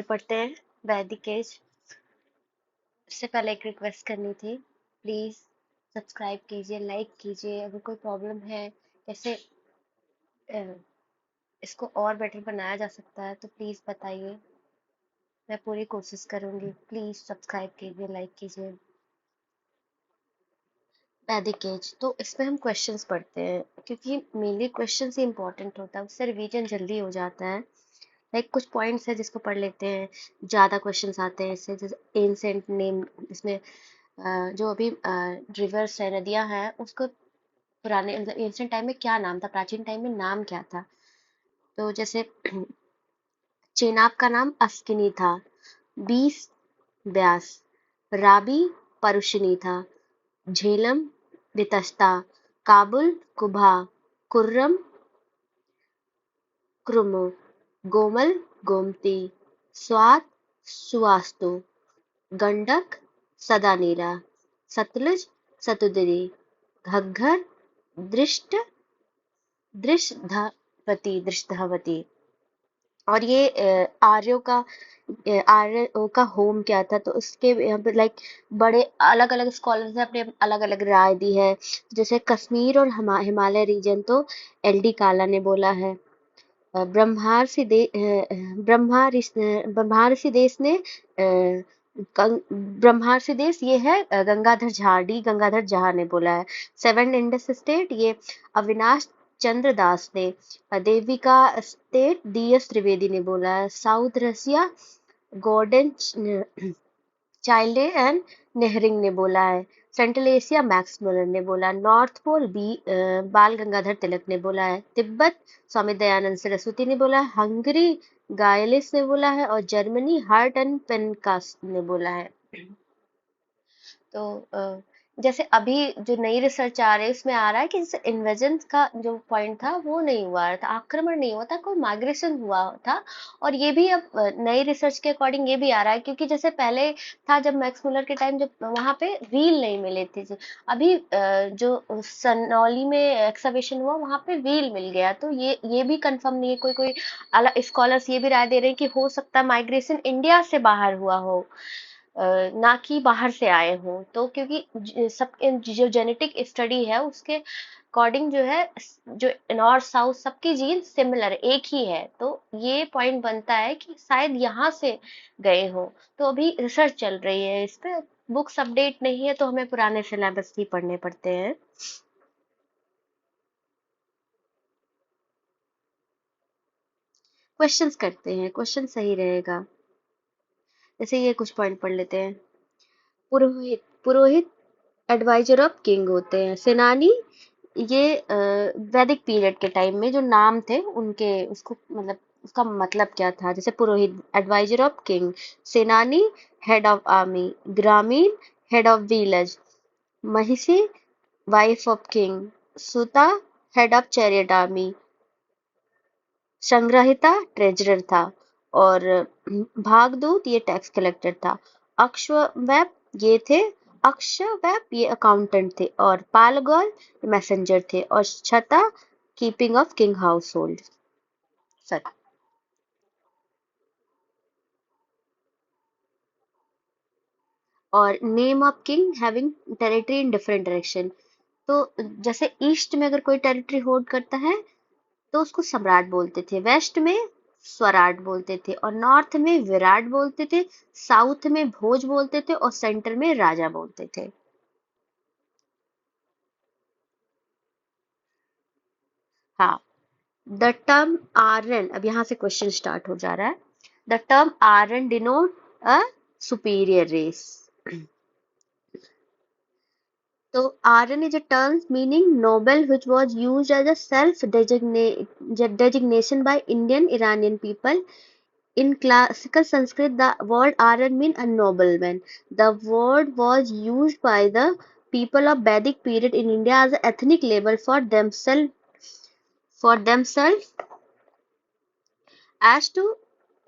पढ़ते हैं वैदिक एज। इससे पहले एक रिक्वेस्ट करनी थी, प्लीज सब्सक्राइब कीजिए, लाइक कीजिए। अगर कोई प्रॉब्लम है कैसे इसको और बेटर बनाया जा सकता है तो प्लीज बताइए, मैं पूरी कोशिश करूंगी। प्लीज सब्सक्राइब कीजिए, लाइक कीजिए। वैदिक एज, तो इसमें हम क्वेश्चंस पढ़ते हैं क्योंकि मेनली क्वेश्चंस ही इंपॉर्टेंट होता है, उससे रिवीजन जल्दी हो जाता है। लाइक कुछ पॉइंट्स है जिसको पढ़ लेते हैं, ज्यादा क्वेश्चंस आते हैं इससे। जैसे एंसेंट नेम, इसमें जो अभी रिवर्स है, नदियां हैं, उसको पुराने मतलब एंशिएंट टाइम में क्या नाम था, प्राचीन टाइम में नाम क्या था। तो जैसे चेनाब का नाम अस्किनी था, बीस व्यास, राबी परुशिनी था, झेलम वितस्ता, काबुल कुभा, कुर्रम क्रुमो, गोमल गोमती, स्वात सुवास्तु, गंडक सदानीरा, सतलुज सतुदरी, घग्घर दृष्ट दृष्टवती। और ये आर्यों का होम क्या था, तो उसके यहाँ पे लाइक बड़े अलग अलग स्कॉलर्स ने अपने अलग अलग राय दी है। जैसे कश्मीर और हिमालय रीजन तो एल डी काला ने बोला है। ब्रह्मारसी देश ने ब्रह्मारसी देश ये है गंगाधर जहा ने बोला है। सेवन इंडस स्टेट ये अविनाश चंद्र दास ने। Devika state D S Trivedi ने बोला है। साउथ रसिया गॉर्डन चाइल्डे एंड नेहरिंग ने बोला है। सेंट्रल एशिया मैक्स मुलर ने बोला। नॉर्थ पोल बाल गंगाधर तिलक ने बोला है। तिब्बत स्वामी दयानंद सरस्वती ने बोला है। हंगरी गायलिस ने बोला है। और जर्मनी हार्ट एंड पेनकास ने बोला है। तो जैसे अभी जो नई रिसर्च आ रही है उसमें आ रहा है कि जैसे इन्वेजन का जो पॉइंट था वो नहीं हुआ था, आक्रमण नहीं हुआ था, कोई माइग्रेशन हुआ था। और ये भी अब नई रिसर्च के अकॉर्डिंग ये भी आ रहा है, क्योंकि जैसे पहले था जब मैक्स मुलर के टाइम, जब वहां पे व्हील नहीं मिले थे। अभी जो सनौली में एक्सकवेशन हुआ वहां पे व्हील मिल गया, तो ये भी कंफर्म नहीं है। कोई कोई अलग स्कॉलर्स ये भी राय दे रहे हैं कि हो सकता है माइग्रेशन इंडिया से बाहर हुआ हो, ना कि बाहर से आए हों। तो क्योंकि सब जो जेनेटिक स्टडी है उसके अकॉर्डिंग जो है, जो नॉर्थ साउथ सबकी जीन सिमिलर एक ही है, तो ये पॉइंट बनता है कि शायद यहाँ से गए हो। तो अभी रिसर्च चल रही है इस पे, बुक्स अपडेट नहीं है तो हमें पुराने सिलेबस ही पढ़ने पड़ते हैं। क्वेश्चंस करते हैं, क्वेश्चन सही रहेगा। जैसे ये कुछ पॉइंट पढ़ लेते हैं। पुरोहित पुरोहित एडवाइजर ऑफ किंग होते हैं। सेनानी ये वैदिक पीरियड के टाइम में जो नाम थे उनके, उसको मतलब उसका मतलब क्या था। जैसे पुरोहित एडवाइजर ऑफ किंग, सेनानी हेड ऑफ आर्मी, ग्रामीण हेड ऑफ विलेज, महिषी वाइफ ऑफ किंग, सुता हेड ऑफ चैरियट आर्मी, संग्रहिता ट्रेजरर था। और भागदूत ये टैक्स कलेक्टर था। अक्षवैप ये थे अक्षवैप ये अकाउंटेंट थे। और पालगौल मैसेंजर थे। और छता keeping of king household. Sir, और name of king having territory in different direction. तो जैसे ईस्ट में अगर कोई टेरिटरी होल्ड करता है तो उसको सम्राट बोलते थे, वेस्ट में स्वराट बोलते थे, और नॉर्थ में विराट बोलते थे, साउथ में भोज बोलते थे, और सेंटर में राजा बोलते थे। हाँ, द टर्म आर्यन, अब यहाँ से क्वेश्चन स्टार्ट हो जा रहा है। The term Aryan denote a superior race. तो Aryan is a term meaning noble which was used as a self-designation by Indian Iranian people. In classical Sanskrit, the word Aryan means a nobleman. The word was used by the people of Vedic period in India as an ethnic label for themselves as to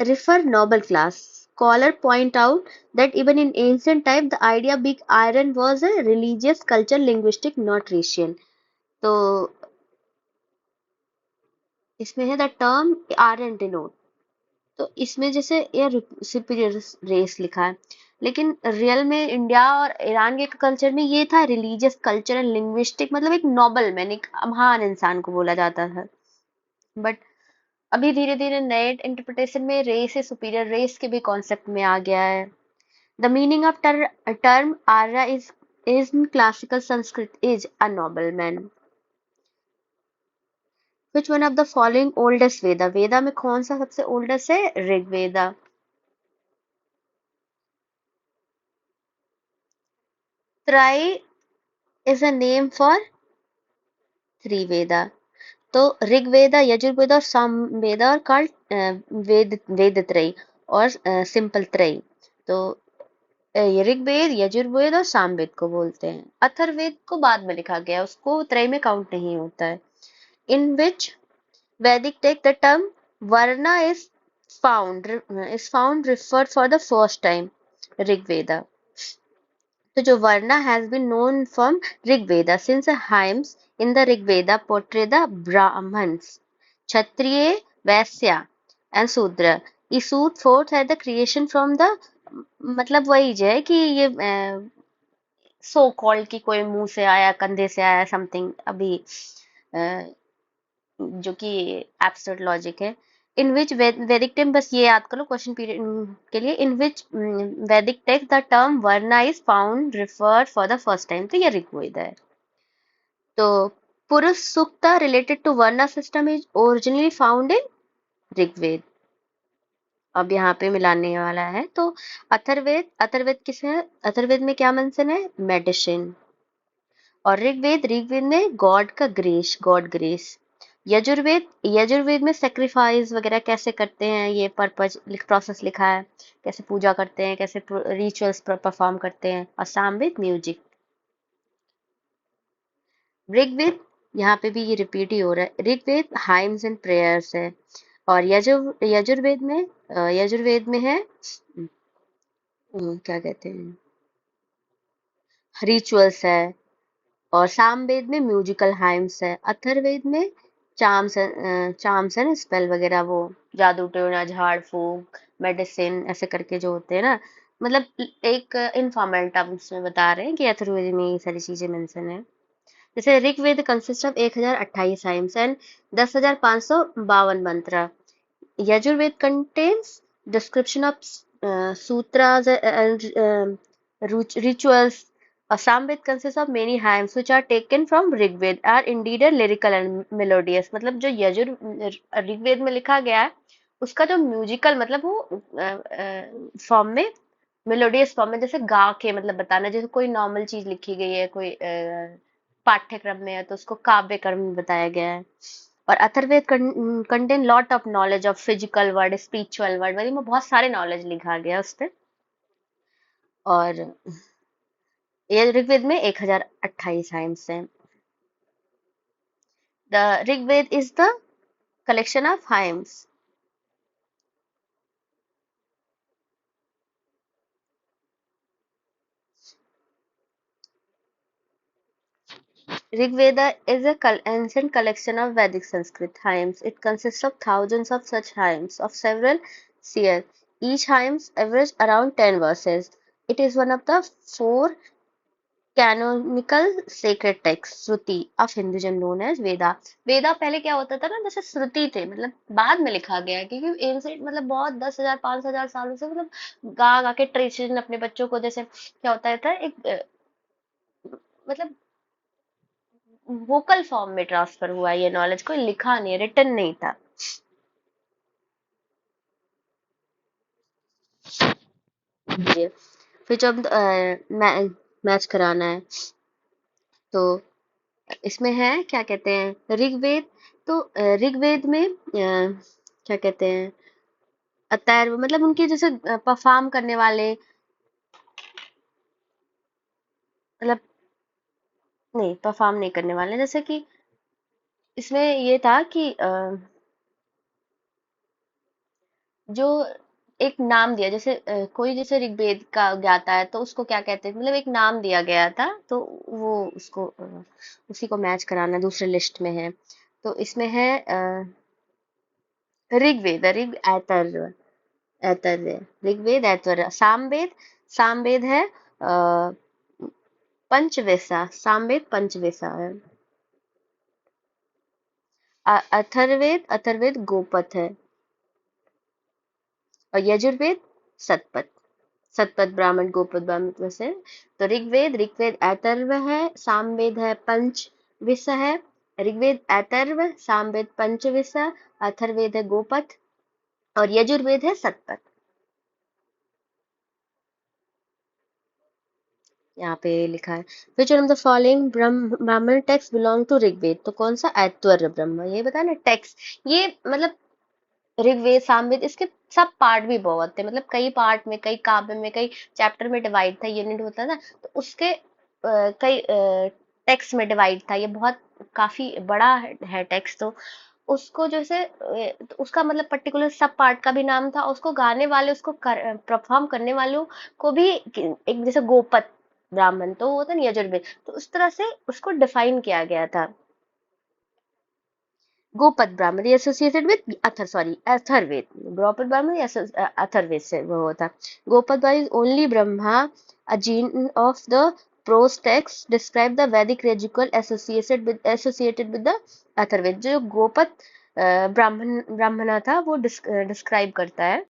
refer noble class. Scholars point out that even in ancient times, the idea of big iron was a religious, cultural, linguistic, not racial. तो इसमें है the term Aryan denote तो इसमें जैसे ये superior race लिखा है, लेकिन रियल में इंडिया और ईरान के कल्चर में ये था रिलीजियस कल्चर एंड लिंग्विस्टिक, मतलब एक नोबल मैन, एक महान इंसान को बोला जाता था। बट अभी धीरे धीरे नए इंटरप्रिटेशन में रेस है सुपीरियर रेस के भी कॉन्सेप्ट में आ गया है। The meaning of term Arya is in classical Sanskrit is a nobleman. Which one of the following oldest Veda? वेदा में कौन सा सबसे ओल्डेस्ट है? Rigveda. Trai is a name for three Veda. तो ऋग्वेदा, यजुर्वेदा और सामवेदा और कॉल्ड वेद त्रयी और सिंपल त्रयी। तो ये ऋग्वेद, यजुर्वेद और सामवेद को बोलते हैं। अथर्ववेद को बाद में लिखा गया, उसको त्रय में काउंट नहीं होता है। इन विच Vedic text the term Varna is found referred for the first time. Rig Veda. So जो Varna has been known from Rig Veda since the hymns in the Rig Veda portray the Brahmins, Kshatriya, Vaisya and Sudra. Isud forth at the creation from the, मतलब वही है कि ये so called कि कोई मुंह से आया, कंधे से आया, समथिंग अभी जो कि एब्सर्ड लॉजिक है। इन विच वैदिक टेक्स्ट, बस ये याद कर लो क्वेश्चन पीरियड के लिए, in which Vedic text the term varna is found referred for the first time, तो ये ऋग्वेद है। तो Purusha Sukta related to varna system is originally found in Rigveda. अब यहाँ पे मिलाने वाला है। तो अथर्ववेद, अथर्ववेद किस है? अथर्ववेद में क्या मेंशन है? मेडिसिन। और ऋग्वेद में गॉड का grace, God grace. Yajurveda, Yajurveda में सेक्रीफाइस वगैरह कैसे करते हैं ये पर्पज प्रोसेस लिखा है, कैसे पूजा करते हैं, कैसे रिचुअल्स परफॉर्म करते हैं। और सामवेद म्यूजिक। ऋग्वेद, यहाँ पे भी ये रिपीट ही हो रहा है, ऋग्वेद हाइम्स एंड प्रेयर्स है। और यजुर्वेद में है क्या कहते हैं, रिचुअल्स है। और सामवेद में म्यूजिकल हाइम्स है। अथर्ववेद में चार्म्स है ना, स्पेल वगैरह, वो जादू टोना, झाड़ फूक, मेडिसिन, ऐसे करके जो होते हैं ना, मतलब एक इनफॉर्मल टर्म्स में बता रहे हैं कि अथर्ववेद में ये सारी चीजें मेंशन है। जैसे Rigveda consist of 1028 hymns and 10,552 mantra. Yajurveda contains description of sutras and rituals. Samved consists of many hymns which are taken from Rigved, are indeed lyrical and melodious. मतलब जो ऋग्वेद में लिखा गया है उसका जो म्यूजिकल, मतलब वो फॉर्म में, मेलोडियस फॉर्म में, जैसे गा के मतलब बताना, जैसे कोई नॉर्मल चीज लिखी गई है कोई पाठ्यक्रम में है तो उसको काव्य कर्म में बताया गया है। और Atharvaveda contain lot of knowledge of physical word, spiritual word, मतलब में बहुत सारे नॉलेज लिखा गया उस पे। और ये ऋग्वेद में 1028 हाइम्स हैं। The Rigved is the collection of hymns. Rigveda is a ancient collection of Vedic Sanskrit hymns. It consists of thousands of such hymns of several seers. Each hymn averages around 10 verses. It is one of the four canonical sacred texts, Shruti of Hinduism known as वेदा। वेदा पहले क्या होता था ना, जैसे श्रुति थे, मतलब बाद में लिखा गया है, क्योंकि एंशिएंट मतलब बहुत 10,000 5,000 सालों से मतलब गा गा के ट्रेडिशन अपने बच्चों को, जैसे क्या होता था एक मतलब वोकल फॉर्म में ट्रांसफर हुआ ये नॉलेज, कोई लिखा नहीं, रिटन नहीं था। ये फिर जब मैच कराना है तो इसमें है क्या कहते हैं ऋग्वेद। तो ऋग्वेद में क्या कहते हैं अतर्व, मतलब उनके जैसे परफॉर्म करने वाले, मतलब नहीं परफॉर्म नहीं करने वाले, जैसे कि इसमें ये था कि जो एक नाम दिया, जैसे कोई जैसे ऋग्वेद का ज्ञाता है तो उसको क्या कहते हैं, मतलब एक नाम दिया गया था, तो वो उसको उसी को मैच कराना दूसरे लिस्ट में है। तो इसमें है ऋग्वेद, ऋग ऐतर, ऐतरेय। ऋग्वेद ऐतरेय। सामवेद, सामवेद है पंचवेसा, सामवेद पंचवेसा है। अथर्ववेद, अथर्ववेद गोपथ है। और यजुर्वेद सतपथ, सतपथ ब्राह्मण गोपथ ब्राह्मण में से। तो ऋग्वेद, ऋग्वेद ऐतर्व है, सामवेद है पंचविस है। ऋग्वेद ऐतर्व, सामवेद पंचविस, अथर्ववेद है गोपथ और यजुर्वेद है सतपथ। यहाँ पे लिखा है which one of the following ब्राह्मण टेक्स्ट बिलोंग टू ऋग्वेद, तो कौन सा? ऐतर्व ब्रह्म, ये बता ना टेक्स्ट। ये मतलब ऋग्वेद, सामवेद, इसके सब पार्ट भी बहुत थे, मतलब कई पार्ट में, कई काव्य में, कई चैप्टर में डिवाइड था, यूनिट होता था, तो उसके कई टेक्स्ट में डिवाइड था। ये बहुत काफी बड़ा है टेक्स्ट, तो उसको जैसे तो उसका मतलब पर्टिकुलर सब पार्ट का भी नाम था, उसको गाने वाले, उसको परफॉर्म करने वालों को भी एक जैसे गोपत ब्राह्मण तो वो होता नहीं यजुर्वेद, तो उस तरह से उसको डिफाइन किया गया था। गोपद ब्राह्मण एसोसिएटेड विद अथर सॉरी अथर्वेद, गोपद ब्राह्मण अथर्वेद से वो होता। Gopad Brahmana is only Brahma a gene of the prose text describe the Vedic रेजिकल एसोसिएटेड विद द अथर्वेद। जो गोपद ब्राह्मण ब्राह्मणा था वो डिस्क्राइब करता है